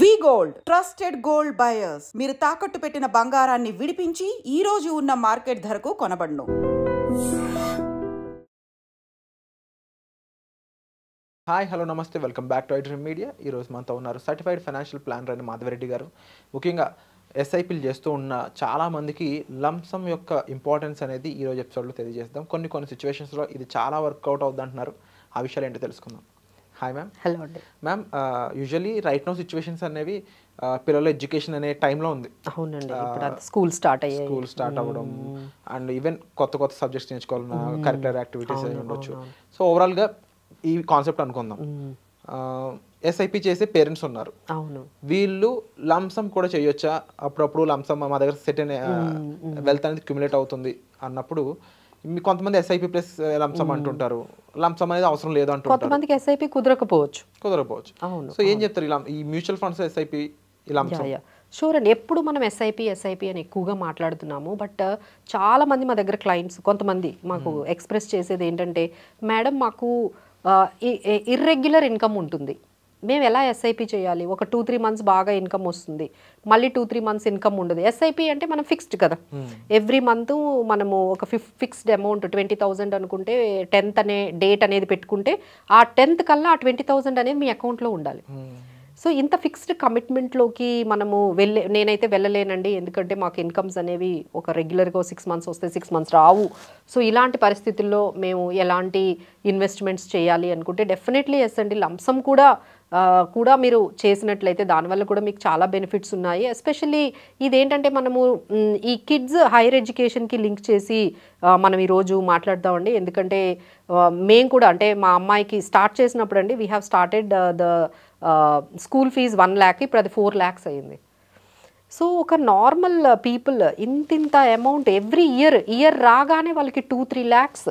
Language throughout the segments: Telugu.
వి గోల్డ్ ట్రస్టెడ్ గోల్డ్ బయర్స్. మీరు తాకట్టు పెట్టిన బంగారాన్ని విడిపించి ఈ రోజు ఉన్న మార్కెట్ ధరకు కొనబడును. హాయ్ హలో నమస్తే, welcome back to iDream media. ఈరోజు మనతో ఉన్నారు సర్టిఫైడ్ ఫైనాన్షియల్ ప్లానర్ అయిన మాధవరెడ్డి గారు. ముఖ్యంగా ఎస్ఐపీలు చేస్తూ ఉన్న చాలామందికి లంసమ్ యొక్క ఇంపార్టెన్స్ అనేది ఈరోజు ఎపిసోడ్లో తెలియజేద్దాం. కొన్ని సిచ్యువేషన్స్లో ఇది చాలా వర్కౌట్ అవుతుంది అంటున్నారు. ఆ విషయాలు ఏంటో తెలుసుకుందాం. Hi ma'am. హలో అండి ma'am, usually right now situations అనేవి పిల్లల ఎడ్యుకేషన్ అనే టైంలో ఉంది. అవునండి, ఇప్పుడు స్కూల్ స్టార్ట్ అవ్వడం అండ్ ఈవెన్ కొత్త సబ్జెక్ట్స్ నేర్చుకోవాలన్నా కరిక్యులర్ యాక్టివిటీస్ అయి ఉండొచ్చు. సో ఓవరాల్గా ఈ కాన్సెప్ట్ అనుకుందాం. ఎస్ఐపి చేసే పేరెంట్స్ ఉన్నారు, అవును, వీళ్ళు లంసమ్ కూడా చేయొచ్చా? అప్పుడప్పుడు లంసమ్ మా దగ్గర సెట్ వెల్త్ అనేది క్యుములేట్ అవుతుంది అన్నప్పుడు కొంతమంది ఎస్ఐపి ప్లస్ లంసమ్ అంటుంటారు, లంసమ్ అనేది అవసరం లేదు అంటుంటారు. కొంతమందికి ఎస్ఐపి కుదరకపోవచ్చు. అవును. సో ఏం చెప్తారు ఈ మ్యూచువల్ ఫండ్స్ ఎస్ఐపి షూర్ అండి. ఎప్పుడు మనం ఎస్ఐపి అని ఎక్కువగా మాట్లాడుతున్నాము, బట్ చాలా మంది మా దగ్గర క్లయింట్స్ కొంతమంది మాకు ఎక్స్ప్రెస్ చేసేది ఏంటంటే, మేడం మాకు ఇర్రెగ్యులర్ ఇన్కమ్ ఉంటుంది, మేము ఎలా ఎస్ఐపి చేయాలి? ఒక 2-3 మంత్స్ బాగా ఇన్కమ్ వస్తుంది, మళ్ళీ 2-3 మంత్స్ ఇన్కమ్ ఉండదు. ఎస్ఐపి అంటే మనం ఫిక్స్డ్ కదా, ఎవ్రీ మంత్ మనము ఒక ఫిక్స్డ్ అమౌంట్ 20,000 అనుకుంటే 10th అనే డేట్ అనేది పెట్టుకుంటే ఆ 10th కల్లా ఆ 20,000 అనేది మీ అకౌంట్లో ఉండాలి. సో ఇంత ఫిక్స్డ్ కమిట్మెంట్లోకి మనము నేనైతే వెళ్ళలేనండి, ఎందుకంటే మాకు ఇన్కమ్స్ అనేవి ఒక రెగ్యులర్గా 6 మంత్స్ వస్తే 6 మంత్స్ రావు. సో ఇలాంటి పరిస్థితుల్లో మేము ఎలాంటి ఇన్వెస్ట్మెంట్స్ చేయాలి అనుకుంటే డెఫినెట్లీ ఎస్ అండి. లంసమ్ కూడా మీరు చేసినట్లయితే దానివల్ల కూడా మీకు చాలా బెనిఫిట్స్ ఉన్నాయి. ఎస్పెషల్లీ ఇదేంటంటే మనము ఈ కిడ్స్ హైయర్ ఎడ్యుకేషన్కి లింక్ చేసి మనం ఈరోజు మాట్లాడదామండి. ఎందుకంటే మేము కూడా అంటే మా అమ్మాయికి స్టార్ట్ చేసినప్పుడు అండి, we have started the school fees 1 lakh, ఇప్పుడు అది 4 lakhs అయింది. సో ఒక నార్మల్ పీపుల్ ఇంత అమౌంట్ ఎవ్రీ ఇయర్ రాగానే వాళ్ళకి 2-3 lakhs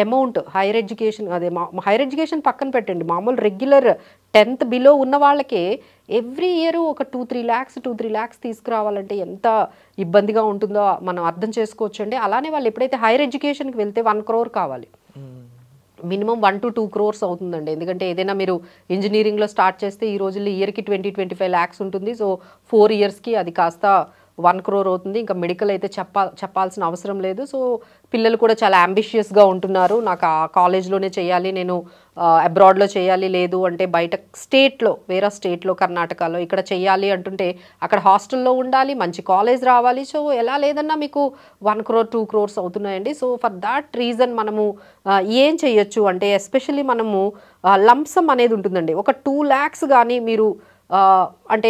అమౌంట్ హైయర్ ఎడ్యుకేషన్, అదే హైయర్ ఎడ్యుకేషన్ పక్కన పెట్టండి, మామూలు రెగ్యులర్ 10th బిలో ఉన్న వాళ్ళకే ఎవ్రీ ఇయర్ ఒక 2-3 lakhs తీసుకురావాలంటే ఎంత ఇబ్బందిగా ఉంటుందో మనం అర్థం చేసుకోవచ్చు అండి. అలానే వాళ్ళు ఎప్పుడైతే హైయర్ ఎడ్యుకేషన్కి వెళ్తే 1 crore కావాలి, మినిమం 1 to 2 crores అవుతుందండి. ఎందుకంటే ఏదైనా మీరు ఇంజనీరింగ్లో స్టార్ట్ చేస్తే ఈ రోజుల్లో ఇయర్కి 20-25 lakhs ఉంటుంది. సో 4 yearsకి అది కాస్త 1 crore అవుతుంది. ఇంకా మెడికల్ అయితే చెప్పాల్సిన అవసరం లేదు. సో పిల్లలు కూడా చాలా అంబిషియస్గా ఉంటున్నారు, నాకు ఆ కాలేజ్లోనే చేయాలి, నేను అబ్రాడ్లో చేయాలి, లేదు అంటే బయట స్టేట్లో, వేరే స్టేట్లో కర్ణాటకలో ఇక్కడ చేయాలి అంటుంటే అక్కడ హాస్టల్లో ఉండాలి, మంచి కాలేజ్ రావాలి. సో ఎలా లేదన్నా మీకు 1 crore 2 crores అవుతున్నాయండి. సో ఫర్ దాట్ రీజన్ మనము ఏం చేయొచ్చు అంటే, ఎస్పెషల్లీ మనము లంసమ్ అనేది ఉంటుందండి. ఒక 2 lakhs కానీ మీరు అంటే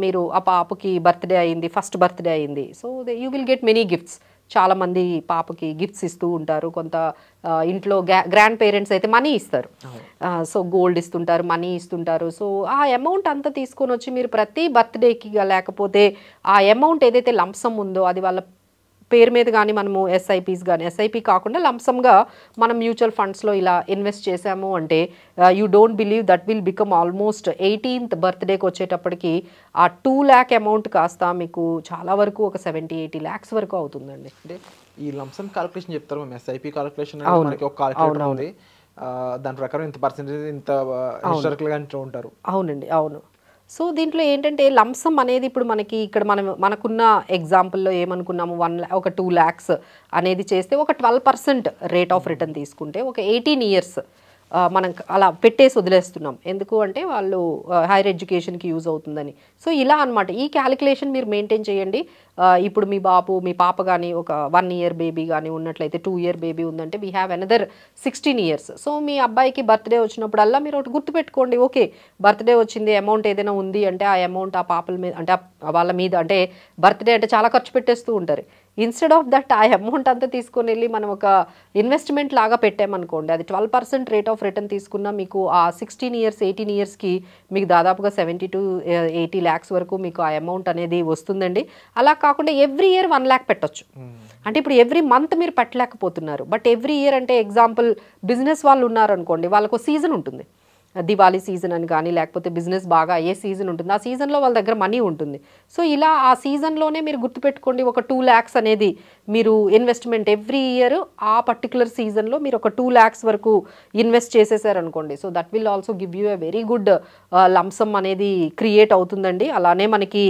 మీరు ఆ పాపకి బర్త్డే అయింది, ఫస్ట్ బర్త్డే అయింది, so you will get many gifts. చాలామంది పాపకి గిఫ్ట్స్ ఇస్తూ ఉంటారు. కొంత ఇంట్లో గ్రాండ్ పేరెంట్స్ అయితే మనీ ఇస్తారు, సో గోల్డ్ ఇస్తుంటారు, మనీ ఇస్తుంటారు. సో ఆ అమౌంట్ అంతా తీసుకొని వచ్చి మీరు ప్రతి బర్త్డేకి లేకపోతే ఆ అమౌంట్ ఏదైతే లంసమ్ ఉందో అది వాళ్ళ పేరు మీద కానీ మనము ఎస్ఐపీస్ కానీ, ఎస్ఐపి కాకుండా లంసమ్గా మనం మ్యూచువల్ ఫండ్స్లో ఇలా ఇన్వెస్ట్ చేసాము అంటే you don't believe that will become almost 18th బర్త్డేకి వచ్చేటప్పటికి ఆ 2 lakh అమౌంట్ కాస్త మీకు చాలా వరకు ఒక 70-80 lakhs వరకు అవుతుందండి. అంటే ఈ లంసమ్ క్యాలిక్యులేషన్ చెప్తారు మేము, ఎస్ఐపి క్యాలిక్యులేషన్ మనకి ఒక క్యాలిక్యులేటర్ ఉంది, దాని ప్రకారం ఇంత పర్సెంటేజ్ ఇంత హిస్టారికల్గా అంటూ ఉంటారు. అవునండి, అవును. సో దీంట్లో ఏంటంటే లంసమ్ అనేది ఇప్పుడు మనకి ఇక్కడ మనకున్న ఎగ్జాంపుల్లో ఏమనుకున్నాము, ఒక 2 lakhs అనేది చేస్తే ఒక 12% రేట్ ఆఫ్ రిటర్న్ తీసుకుంటే ఒక 18 years మనం అలా పెట్టేసి వదిలేస్తున్నాం. ఎందుకు అంటే వాళ్ళు హైయర్ ఎడ్యుకేషన్కి యూజ్ అవుతుందని. సో ఇలా అనమాట ఈ క్యాలిక్యులేషన్ మీరు మెయింటైన్ చేయండి. ఇప్పుడు మీ పాప కానీ ఒక 1 year బేబీ కానీ ఉన్నట్లయితే, 2 year బేబీ ఉందంటే we have another 16 years. So మీ అబ్బాయికి బర్త్డే వచ్చినప్పుడల్లా మీరు ఒకటి గుర్తుపెట్టుకోండి, ఓకే బర్త్డే వచ్చింది, అమౌంట్ ఏదైనా ఉంది అంటే ఆ అమౌంట్ ఆ పాపల మీద అంటే వాళ్ళ మీద, అంటే బర్త్డే అంటే చాలా ఖర్చు పెట్టేస్తూ ఉంటారు. ఇన్స్టెడ్ ఆఫ్ దట్ ఆ అమౌంట్ అంతా తీసుకొని వెళ్ళి మనం ఒక ఇన్వెస్ట్మెంట్ లాగా పెట్టామనుకోండి, అది 12% రేట్ ఆఫ్ రిటర్న్ తీసుకున్నా మీకు ఆ 16 years 18 yearsకి మీకు దాదాపుగా 70-80 lakhs వరకు మీకు ఆ అమౌంట్ అనేది వస్తుందండి. అలా కాకుండా ఎవ్రీ ఇయర్ 1 lakh పెట్టొచ్చు. అంటే ఇప్పుడు ఎవ్రీ మంత్ మీరు పెట్టలేకపోతున్నారు, బట్ ఎవ్రీ ఇయర్ అంటే ఎగ్జాంపుల్ బిజినెస్ వాళ్ళు ఉన్నారనుకోండి, వాళ్ళకు సీజన్ ఉంటుంది. దివాళీ సీజన్ అని కానీ లేకపోతే బిజినెస్ బాగా అయ్యే సీజన్ ఉంటుంది, ఆ సీజన్లో వాళ్ళ దగ్గర మనీ ఉంటుంది. సో ఇలా ఆ సీజన్లోనే మీరు గుర్తుపెట్టుకోండి, ఒక 2 lakhs అనేది మీరు ఇన్వెస్ట్మెంట్ ఎవ్రీ ఇయర్ ఆ పర్టికులర్ సీజన్లో మీరు ఒక 2 lakhs వరకు ఇన్వెస్ట్ చేసేసారనుకోండి. So that will also give you a very good lump sum అనేది క్రియేట్ అవుతుందండి. అలానే మనకి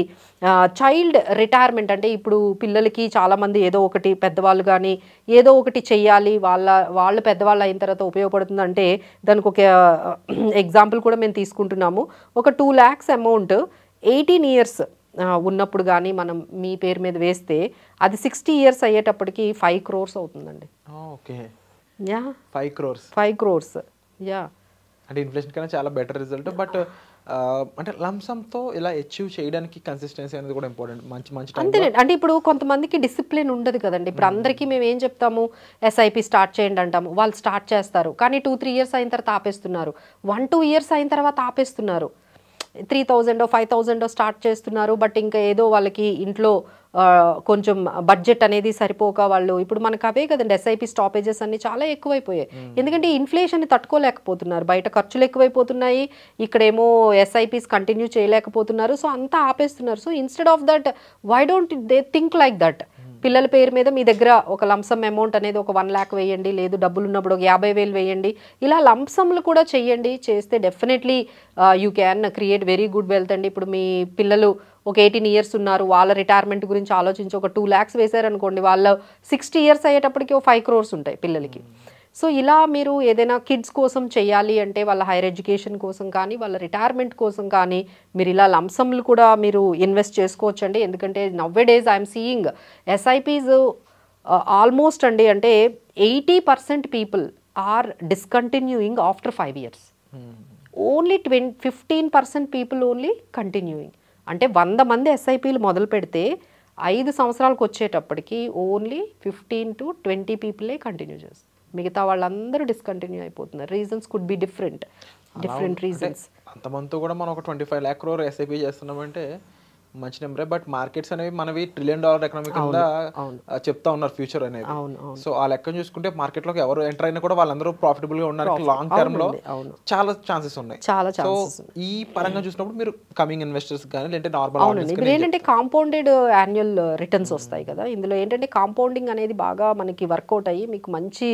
చైల్డ్ రిటైర్మెంట్ అంటే ఇప్పుడు పిల్లలకి చాలామంది ఏదో ఒకటి, పెద్దవాళ్ళు కానీ ఏదో ఒకటి చెయ్యాలి, వాళ్ళు పెద్దవాళ్ళు అయిన తర్వాత ఉపయోగపడుతుందంటే దానికి ఒక ఎగ్జాంపుల్ కూడా మేము తీసుకుంటున్నాము. ఒక 2 lakhs అమౌంట్ 18 years ఉన్నప్పుడు కానీ మనం మీ పేరు మీద వేస్తే అది 60 years అయ్యేటప్పటికి 5 crores అవుతుందండి. ఓకే, యా 5 crores యా అంటే ఇన్ఫ్లేషన్ కన్నా చాలా బెటర్ రిజల్ట్. బట్ అంటే లంసమ్తో ఇలా అచీవ్ చేయడానికి కన్సిస్టెన్సీ అనేది కూడా ఇంపార్టెంట్. మంచి అంతేనండి. అంటే ఇప్పుడు కొంతమందికి డిసిప్లిన్ ఉండదు కదండి. ఇప్పుడు అందరికీ మేము ఏం చెప్తాము, ఎస్ఐపి స్టార్ట్ చేయండి అంటాము, వాళ్ళు స్టార్ట్ చేస్తారు కానీ 2-3 years అయిన తర్వాత ఆపేస్తున్నారు, 1-2 years అయిన తర్వాత ఆపేస్తున్నారు. 3,000 5,000 స్టార్ట్ చేస్తున్నారు, బట్ ఇంకా ఏదో వాళ్ళకి ఇంట్లో కొంచెం బడ్జెట్ అనేది సరిపోక వాళ్ళు ఇప్పుడు మనకు అవే కదండి ఎస్ఐపి స్టాపేజెస్ అన్ని చాలా ఎక్కువైపోయాయి. ఎందుకంటే ఇన్ఫ్లేషన్ తట్టుకోలేకపోతున్నారు, బయట ఖర్చులు ఎక్కువైపోతున్నాయి, ఇక్కడేమో ఎస్ఐపిస్ కంటిన్యూ చేయలేకపోతున్నారు, సో అంతా ఆపేస్తున్నారు. So instead of that why don't they think like that, పిల్లల పేరు మీద మీ దగ్గర ఒక లంసమ్ అమౌంట్ అనేది ఒక 1 lakh వేయండి, లేదు డబ్బులు ఉన్నప్పుడు ఒక 50,000 వేయండి, ఇలా లంసమ్లు కూడా చెయ్యండి. చేస్తే definitely you can create very good wealth అండి. ఇప్పుడు మీ పిల్లలు ఒక 18 years ఉన్నారు, వాళ్ళ రిటైర్మెంట్ గురించి ఆలోచించి ఒక 2 lakhs వేశారనుకోండి, వాళ్ళ 60 years అయ్యేటప్పటికి ఒక 5 crores ఉంటాయి పిల్లలకి. సో ఇలా మీరు ఏదైనా కిడ్స్ కోసం చేయాలి అంటే వాళ్ళ హైయర్ ఎడ్యుకేషన్ కోసం కానీ వాళ్ళ రిటైర్మెంట్ కోసం కానీ మీరు ఇలా లంసమ్లు కూడా మీరు ఇన్వెస్ట్ చేసుకోవచ్చండి. ఎందుకంటే nowadays I'm seeing SIPs almost అండి అంటే 80% people are discontinuing after 5 years. Only 15% people only continuing. అంటే 100 మంది ఎస్ఐపీలు మొదలు పెడితే 5 సంవత్సరాలకు వచ్చేటప్పటికి ఓన్లీ 15 to 20 పీపులే కంటిన్యూ చేస్తారు, మిగతా వాళ్ళందరూ డిస్కంటిన్యూ అయిపోతున్నారు. Reasons could be different reasons. అంతమందితో కూడా మనం ఒక 25 lakh crore ఎస్ఐపి చేస్తున్నామంటే మంచి నెంబరే. బట్ మార్కెట్స్ అనేవి మనవి $1 trillion ఎకనామీ కింద చెప్తా ఉన్నారు ఫ్యూచర్ అనేది. సో ఆ లెక్కను చూసుకుంటే మార్కెట్ లోకి ఎవరు ఎంటర్ అయినా కూడా వాళ్ళందరూ ప్రాఫిటబుల్ గా ఉండడానికి లాంగ్ టర్మ్ లో చాలా ఛాన్సెస్ ఉన్నాయి. సో ఈ పరంగా చూసినప్పుడు మీరు కమింగ్ ఇన్వెస్టర్స్ కానీ లేదంటే నార్మల్ ఇందులో ఏంటంటే కాంపౌండెడ్ యాన్యువల్ రిటర్న్స్ వస్తాయి కదా, ఇందులో ఏంటంటే కాంపౌండింగ్ అనేది బాగా మనకి వర్కౌట్ అయ్యి మీకు మంచి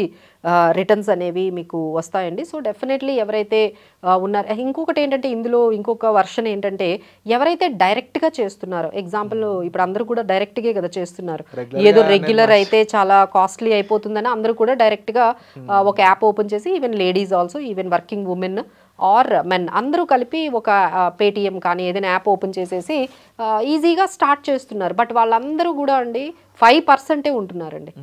రిటర్న్స్ అనేవి మీకు వస్తాయండి. సో డెఫినెట్లీ ఎవరైతే ఉన్నారు, ఇంకొకటి ఏంటంటే ఇందులో ఇంకొక వర్షన్ ఏంటంటే ఎవరైతే డైరెక్ట్గా చేస్తున్నారో, ఎగ్జాంపుల్ ఇప్పుడు అందరూ కూడా డైరెక్ట్గా కదా చేస్తున్నారు, ఏదో రెగ్యులర్ అయితే చాలా కాస్ట్లీ అయిపోతుందని అందరూ కూడా డైరెక్ట్గా ఒక యాప్ ఓపెన్ చేసి even ladies also, even working women or men అందరూ కలిపి ఒక పేటిఎం కానీ ఏదైనా యాప్ ఓపెన్ చేసేసి ఈజీగా స్టార్ట్ చేస్తున్నారు. బట్ వాళ్ళందరూ కూడా అండి 5% ఉంటున్నారండి.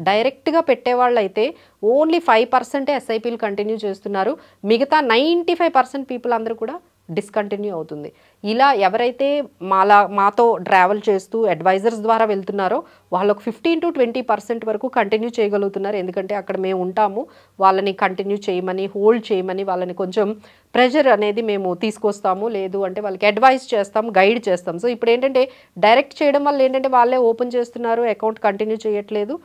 డైరెక్ట్గా పెట్టేవాళ్ళు అయితే ఓన్లీ 5% ఎస్ఐపీలు కంటిన్యూ చేస్తున్నారు, మిగతా 95% పీపుల్ అందరూ కూడా డిస్కంటిన్యూ అవుతుంది. ఇలా ఎవరైతే మాతో ట్రావెల్ చేస్తూ అడ్వైజర్స్ ద్వారా వెళ్తున్నారో వాళ్ళకు 15 to 20% వరకు కంటిన్యూ చేయగలుగుతున్నారు. ఎందుకంటే అక్కడ మేము ఉంటాము, వాళ్ళని కంటిన్యూ చేయమని, హోల్డ్ చేయమని వాళ్ళని కొంచెం ప్రెషర్ అనేది మేము తీసుకొస్తాము, లేదు అంటే వాళ్ళకి అడ్వైస్ చేస్తాం, గైడ్ చేస్తాం. సో ఇప్పుడు ఏంటంటే డైరెక్ట్ చేయడం వల్ల ఏంటంటే వాళ్ళే ఓపెన్ చేస్తున్నారు, అకౌంట్ కంటిన్యూ చేయట్లేదు,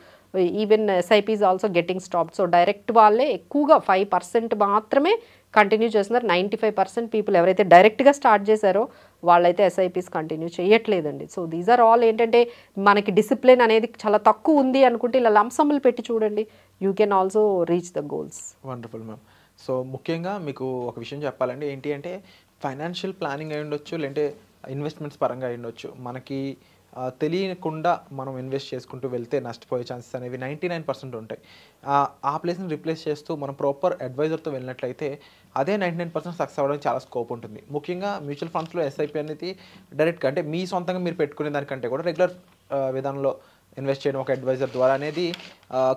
even SIPs also getting stopped. So direct వాళ్ళే ఎక్కువగా 5% మాత్రమే కంటిన్యూ చేస్తున్నారు. 95% పీపుల్ ఎవరైతే డైరెక్ట్గా స్టార్ట్ చేశారో వాళ్ళైతే ఎస్ఐపీస్ కంటిన్యూ చేయట్లేదండి. సో దీస్ ఆర్ ఆల్ ఏంటంటే మనకి డిసిప్లిన్ అనేది చాలా తక్కువ ఉంది అనుకుంటే ఇలా లంసమ్లు పెట్టి చూడండి, you can also reach the goals. Wonderful ma'am. So ముఖ్యంగా మీకు ఒక విషయం చెప్పాలండి, ఏంటి అంటే ఫైనాన్షియల్ ప్లానింగ్ అయి ఉండొచ్చు, లేదంటే ఇన్వెస్ట్మెంట్స్ పరంగా అయి ఉండొచ్చు, మనకి తెలియకుండా మనం ఇన్వెస్ట్ చేసుకుంటూ వెళ్తే నష్టపోయే ఛాన్సెస్ అనేవి 99% ఉంటాయి. ఆ ప్లేస్ని రిప్లేస్ చేస్తూ మనం ప్రాపర్ అడ్వైజర్తో వెళ్ళినట్లయితే అదే 99% సక్సెస్ అవ్వడానికి చాలా స్కోప్ ఉంటుంది. ముఖ్యంగా మ్యూచువల్ ఫండ్స్లో ఎస్ఐపి అనేది డైరెక్ట్గా అంటే మీ సొంతంగా మీరు పెట్టుకునే దానికంటే కూడా రెగ్యులర్ విధానంలో ఇన్వెస్ట్ చేయడం ఒక అడ్వైజర్ ద్వారా అనేది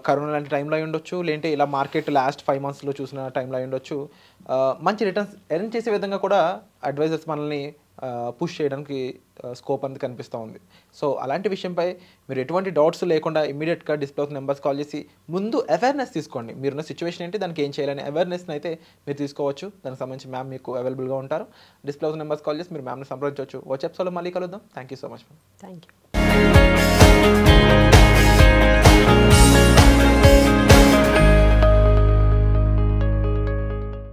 కరోనా లాంటి టైంలో అయి ఉండొచ్చు, లేదంటే ఇలా మార్కెట్ లాస్ట్ 5 monthsలో చూసిన టైంలో అయి ఉండొచ్చు, మంచి రిటర్న్స్ ఎర్న్ చేసే విధంగా కూడా అడ్వైజర్స్ మనల్ని పుష్ చేయడానికి స్కోప్ అనేది కనిపిస్తూ ఉంది. సో అలాంటి విషయంపై మీరు ఎటువంటి డౌట్స్ లేకుండా ఇమీడియట్గా డిస్ప్లే ఆఫ్ నెంబర్స్ కాల్ చేసి ముందు అవేర్నెస్ తీసుకోండి. మీరున్న సిచ్యువేషన్ ఏంటి, దానికి ఏం చేయాలని అవేర్నెస్ని అయితే మీరు తీసుకోవచ్చు. దానికి సంబంధించి మ్యామ్ మీకు అవైలబుల్గా ఉంటారు. డిస్ప్లే ఆఫ్ నెంబర్స్ కాల్ చేసి మీరు మ్యామ్ని సంప్రదించవచ్చు. వచ్చే ఎపిసోడ్లో మళ్ళీ కలుద్దాం. Thank you so much ma'am. Thank you.